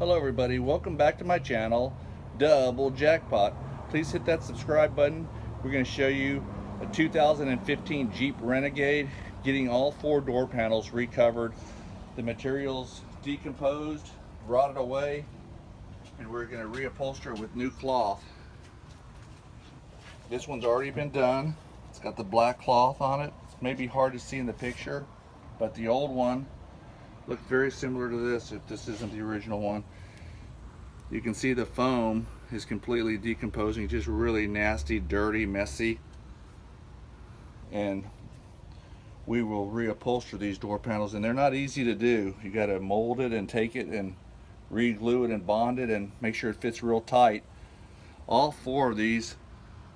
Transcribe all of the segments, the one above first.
Hello everybody, welcome back to my channel, Double Jackpot. Please hit that subscribe button. We're going to show you a 2015 Jeep Renegade, getting all four door panels recovered, the materials decomposed, rotted away, and we're going to reupholster with new cloth. This one's already been done. It's got the black cloth on it. It's maybe hard to see in the picture, but the old one looked very similar to this if this isn't the original one. You can see the foam is completely decomposing, just really nasty, dirty, messy. And we will reupholster these door panels, and they're not easy to do. You got to mold it and take it and re-glue it and bond it and make sure it fits real tight. All four of these,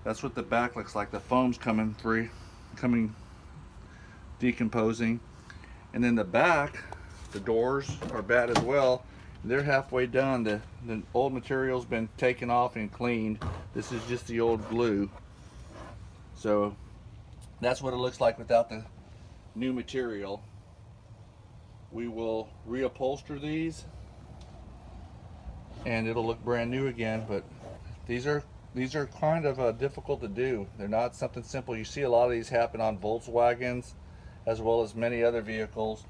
that's what the back looks like. The foam's coming decomposing. And then the back, the doors are bad as well. They're halfway done. The old material's been taken off and cleaned. This is just the old glue. So that's what it looks like without the new material. We will reupholster these and it'll look brand new again, but these are kind of difficult to do. They're not something simple. You see a lot of these happen on Volkswagens as well as many other vehicles.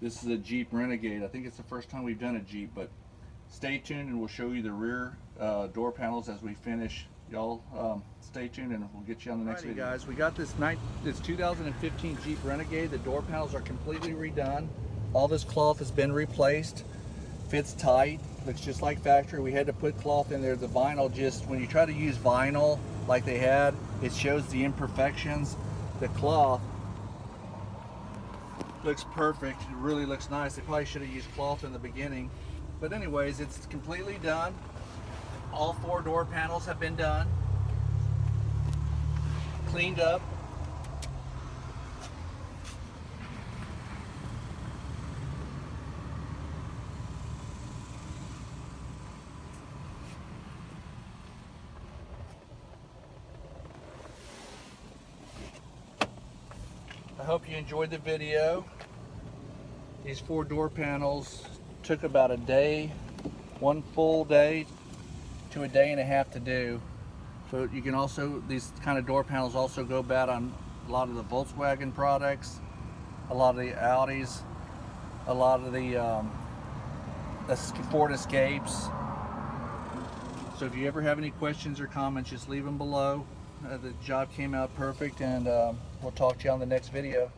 This is a Jeep Renegade. I think it's the first time we've done a Jeep, but stay tuned and we'll show you the rear door panels as we finish. Y'all stay tuned and we'll get you on the next video. Guys, we got this 2015 Jeep Renegade. The door panels are completely redone. All this cloth has been replaced. Fits tight, looks just like factory. We had to put cloth in there. The vinyl, just when you try to use vinyl like they had, it shows the imperfections. The cloth looks perfect. It really looks nice. They probably should have used cloth in the beginning, but anyways, it's completely done. All four door panels have been done, cleaned up. I hope you enjoyed the video. These four door panels took about a day, one full day to a day and a half to do. So you can also, these kind of door panels also go bad on a lot of the Volkswagen products, a lot of the Audis, a lot of the Ford Escapes. So if you ever have any questions or comments, just leave them below. The job came out perfect, and we'll talk to you on the next video.